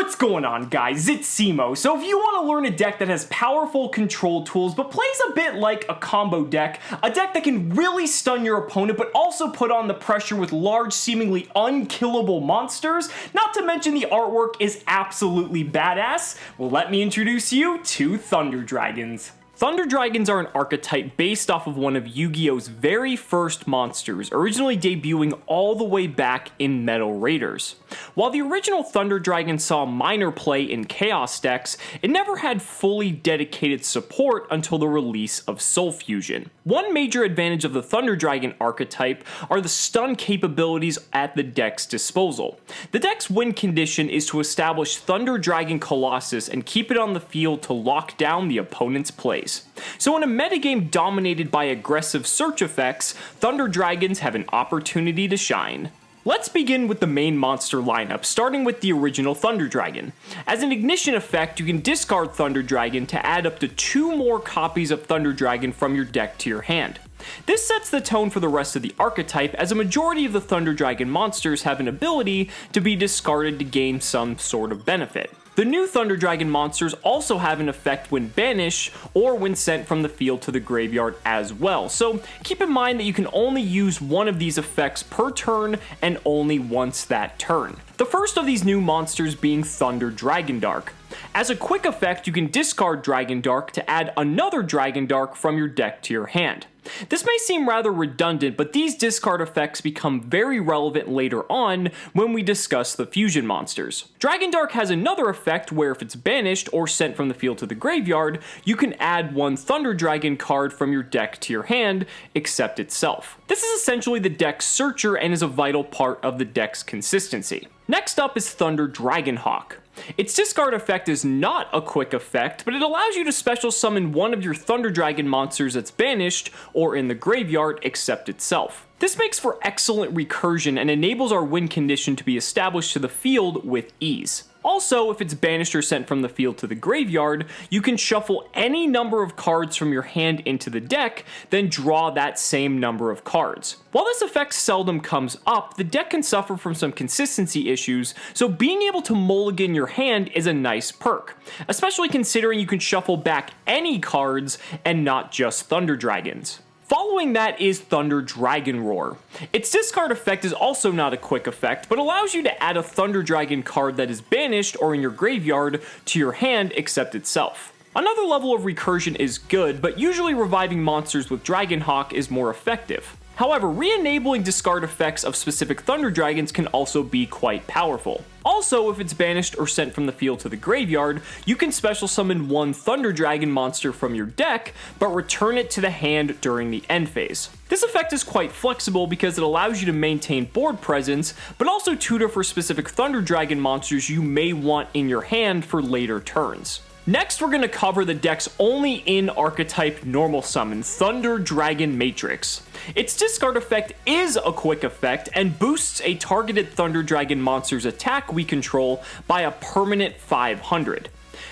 What's going on, guys? It's Cimoooooooo. So if you want to learn a deck that has powerful control tools but plays a bit like a combo deck, a deck that can really stun your opponent but also put on the pressure with large, seemingly unkillable monsters, not to mention the artwork is absolutely badass, well, let me introduce you to Thunder Dragons. Thunder Dragons are an archetype based off of one of Yu-Gi-Oh's very first monsters, originally debuting all the way back in Metal Raiders. While the original Thunder Dragon saw minor play in Chaos decks, it never had fully dedicated support until the release of Soul Fusion. One major advantage of the Thunder Dragon archetype are the stun capabilities at the deck's disposal. The deck's win condition is to establish Thunder Dragon Colossus and keep it on the field to lock down the opponent's plays. So in a metagame dominated by aggressive search effects, Thunder Dragons have an opportunity to shine. Let's begin with the main monster lineup, starting with the original Thunder Dragon. As an ignition effect, you can discard Thunder Dragon to add up to 2 more copies of Thunder Dragon from your deck to your hand. This sets the tone for the rest of the archetype, as a majority of the Thunder Dragon monsters have an ability to be discarded to gain some sort of benefit. The new Thunder Dragon monsters also have an effect when banished or when sent from the field to the graveyard as well, so keep in mind that you can only use one of these effects per turn and only once that turn. The first of these new monsters being Thunder Dragon Dark. As a quick effect, you can discard Dragon Dark to add another Dragon Dark from your deck to your hand. This may seem rather redundant, but these discard effects become very relevant later on when we discuss the fusion monsters. Dragon Dark has another effect where if it's banished or sent from the field to the graveyard, you can add one Thunder Dragon card from your deck to your hand, except itself. This is essentially the deck's searcher and is a vital part of the deck's consistency. Next up is Thunder Dragonhawk. Its discard effect is not a quick effect, but it allows you to special summon one of your Thunder Dragon monsters that's banished or in the graveyard except itself. This makes for excellent recursion and enables our win condition to be established to the field with ease. Also, if it's banished or sent from the field to the graveyard, you can shuffle any number of cards from your hand into the deck, then draw that same number of cards. While this effect seldom comes up, the deck can suffer from some consistency issues, so being able to mulligan your hand is a nice perk, especially considering you can shuffle back any cards and not just Thunder Dragons. Following that is Thunder Dragon Roar. Its discard effect is also not a quick effect, but allows you to add a Thunder Dragon card that is banished or in your graveyard to your hand except itself. Another level of recursion is good, but usually reviving monsters with Dragonhawk is more effective. However, re-enabling discard effects of specific Thunder Dragons can also be quite powerful. Also, if it's banished or sent from the field to the graveyard, you can special summon one Thunder Dragon monster from your deck, but return it to the hand during the end phase. This effect is quite flexible because it allows you to maintain board presence, but also tutor for specific Thunder Dragon monsters you may want in your hand for later turns. Next, we're going to cover the deck's only in-archetype normal summon, Thunder Dragon Matrix. Its discard effect is a quick effect and boosts a targeted Thunder Dragon monster's attack we control by a permanent 500.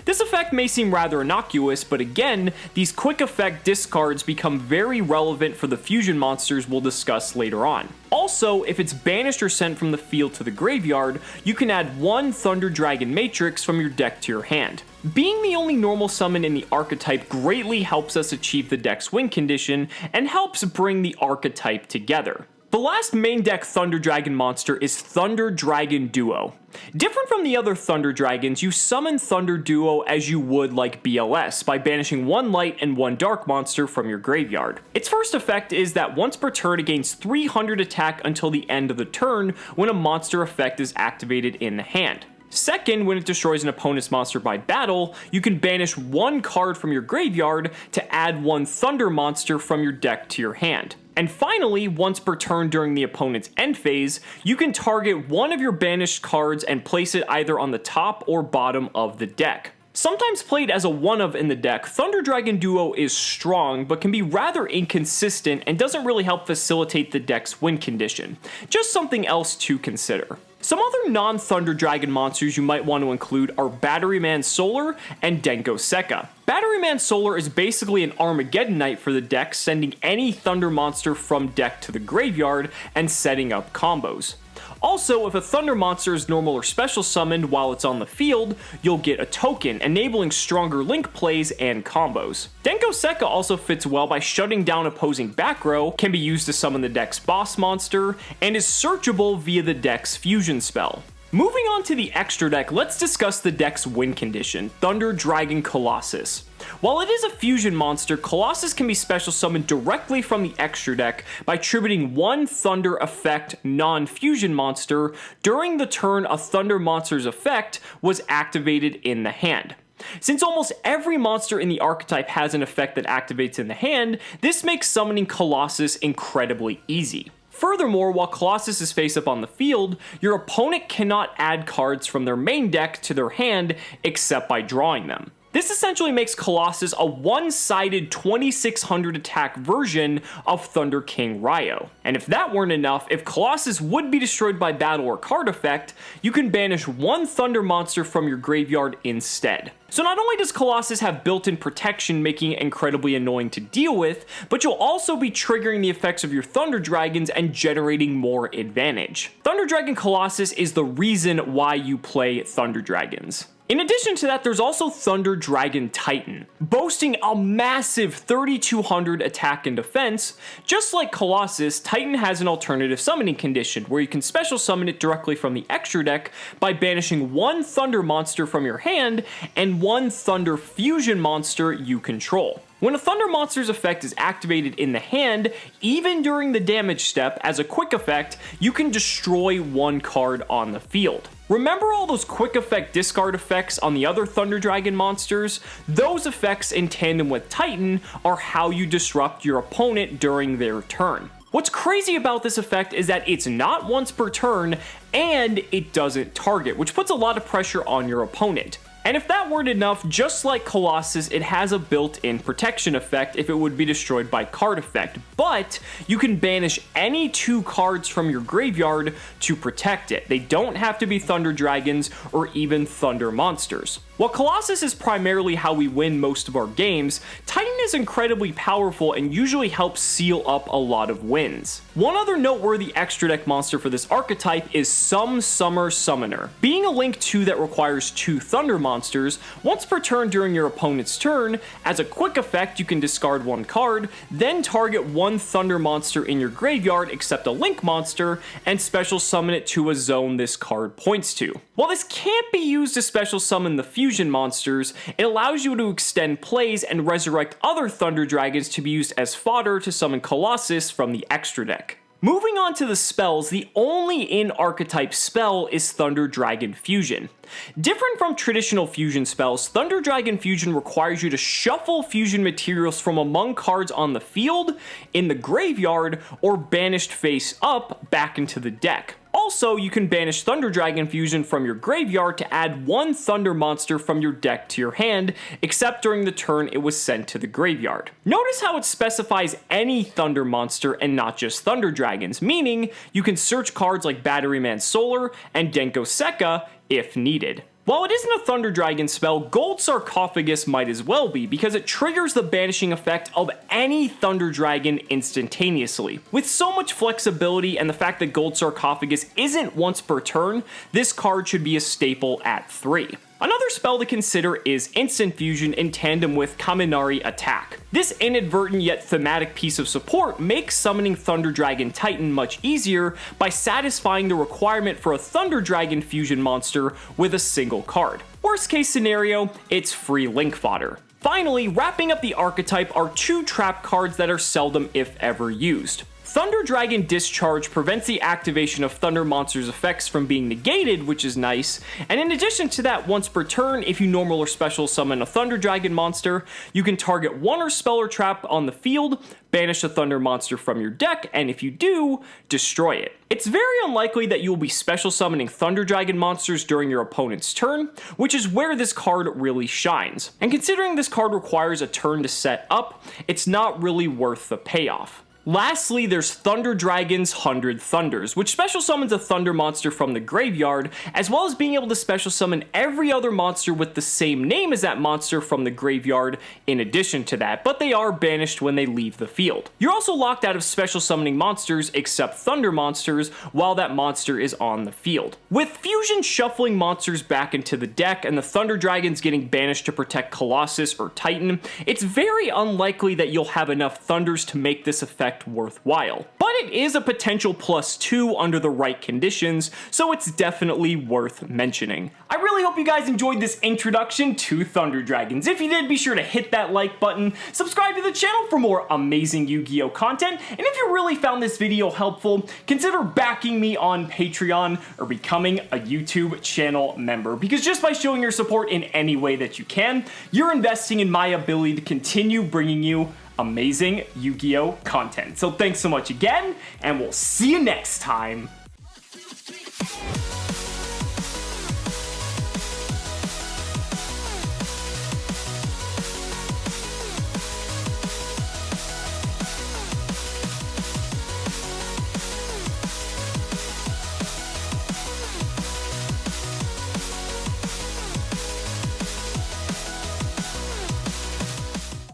This effect may seem rather innocuous, but again, these quick effect discards become very relevant for the fusion monsters we'll discuss later on. Also, if it's banished or sent from the field to the graveyard, you can add one Thunder Dragon Matrix from your deck to your hand. Being the only normal summon in the archetype greatly helps us achieve the deck's win condition and helps bring the archetype together. The last main deck Thunder Dragon monster is Thunder Dragon Duo. Different from the other Thunder Dragons, you summon Thunder Duo as you would like BLS, by banishing one light and one dark monster from your graveyard. Its first effect is that once per turn it gains 300 attack until the end of the turn when a monster effect is activated in the hand. Second, when it destroys an opponent's monster by battle, you can banish one card from your graveyard to add one Thunder monster from your deck to your hand. And finally, once per turn during the opponent's end phase, you can target one of your banished cards and place it either on the top or bottom of the deck. Sometimes played as a one-of in the deck, Thunder Dragon Duo is strong, but can be rather inconsistent and doesn't really help facilitate the deck's win condition. Just something else to consider. Some other non-Thunder Dragon monsters you might want to include are Batteryman Solar and Denko Sekka. Batteryman Solar is basically an Armageddon Knight for the deck, sending any Thunder monster from deck to the graveyard and setting up combos. Also, if a Thunder monster is normal or special summoned while it's on the field, you'll get a token, enabling stronger link plays and combos. Denko Sekka also fits well by shutting down opposing back row, can be used to summon the deck's boss monster, and is searchable via the deck's fusion spell. Moving on to the extra deck, let's discuss the deck's win condition, Thunder Dragon Colossus. While it is a fusion monster, Colossus can be special summoned directly from the extra deck by tributing one Thunder effect non-fusion monster during the turn a Thunder monster's effect was activated in the hand. Since almost every monster in the archetype has an effect that activates in the hand, this makes summoning Colossus incredibly easy. Furthermore, while Colossus is face up on the field, your opponent cannot add cards from their main deck to their hand except by drawing them. This essentially makes Colossus a one-sided 2600 attack version of Thunder King Ryo. And if that weren't enough, if Colossus would be destroyed by battle or card effect, you can banish one Thunder monster from your graveyard instead. So not only does Colossus have built-in protection making it incredibly annoying to deal with, but you'll also be triggering the effects of your Thunder Dragons and generating more advantage. Thunder Dragon Colossus is the reason why you play Thunder Dragons. In addition to that, there's also Thunder Dragon Titan. Boasting a massive 3200 attack and defense, just like Colossus, Titan has an alternative summoning condition where you can special summon it directly from the extra deck by banishing one Thunder monster from your hand and one Thunder fusion monster you control. When a Thunder monster's effect is activated in the hand, even during the damage step, as a quick effect, you can destroy one card on the field. Remember all those quick effect discard effects on the other Thunder Dragon monsters? Those effects in tandem with Titan are how you disrupt your opponent during their turn. What's crazy about this effect is that it's not once per turn and it doesn't target, which puts a lot of pressure on your opponent. And if that weren't enough, just like Colossus, it has a built-in protection effect if it would be destroyed by card effect, but you can banish any two cards from your graveyard to protect it. They don't have to be Thunder Dragons or even Thunder monsters. While Colossus is primarily how we win most of our games, Titan is incredibly powerful and usually helps seal up a lot of wins. One other noteworthy extra deck monster for this archetype is Summer Summoner. Being a Link 2 that requires two Thunder monsters, once per turn during your opponent's turn, as a quick effect you can discard one card, then target one Thunder monster in your graveyard except a Link monster, and special summon it to a zone this card points to. While this can't be used to special summon the fusion monsters, it allows you to extend plays and resurrect other Thunder Dragons to be used as fodder to summon Colossus from the extra deck. Moving on to the spells, the only in-archetype spell is Thunder Dragon Fusion. Different from traditional fusion spells, Thunder Dragon Fusion requires you to shuffle fusion materials from among cards on the field, in the graveyard, or banished face up back into the deck. Also, you can banish Thunder Dragon Fusion from your graveyard to add one Thunder monster from your deck to your hand, except during the turn it was sent to the graveyard. Notice how it specifies any Thunder monster and not just Thunder Dragons, meaning you can search cards like Batteryman Solar and Denko Sekka if needed. While it isn't a Thunder Dragon spell, Gold Sarcophagus might as well be, because it triggers the banishing effect of any Thunder Dragon instantaneously. With so much flexibility and the fact that Gold Sarcophagus isn't once per turn, this card should be a staple at 3. Another spell to consider is Instant Fusion in tandem with Kaminari Attack. This inadvertent yet thematic piece of support makes summoning Thunder Dragon Titan much easier by satisfying the requirement for a Thunder Dragon Fusion monster with a single card. Worst case scenario, it's free Link fodder. Finally, wrapping up the archetype are two trap cards that are seldom if ever used. Thunder Dragon Discharge prevents the activation of Thunder monsters' effects from being negated, which is nice, and in addition to that, once per turn, if you normal or special summon a Thunder Dragon monster, you can target one or spell or trap on the field, banish a Thunder monster from your deck, and if you do, destroy it. It's very unlikely that you will be special summoning Thunder Dragon monsters during your opponent's turn, which is where this card really shines. And considering this card requires a turn to set up, it's not really worth the payoff. Lastly, there's Thunder Dragons 100 Thunders, which special summons a thunder monster from the graveyard, as well as being able to special summon every other monster with the same name as that monster from the graveyard in addition to that, but they are banished when they leave the field. You're also locked out of special summoning monsters except thunder monsters while that monster is on the field. With Fusion shuffling monsters back into the deck and the Thunder Dragons getting banished to protect Colossus or Titan, it's very unlikely that you'll have enough Thunders to make this effect worthwhile. But it is a potential +2 under the right conditions, so it's definitely worth mentioning. I really hope you guys enjoyed this introduction to Thunder Dragons. If you did, be sure to hit that like button, subscribe to the channel for more amazing Yu-Gi-Oh content, and if you really found this video helpful, consider backing me on Patreon or becoming a YouTube channel member, because just by showing your support in any way that you can, you're investing in my ability to continue bringing you amazing Yu-Gi-Oh content. So thanks so much again, and we'll see you next time.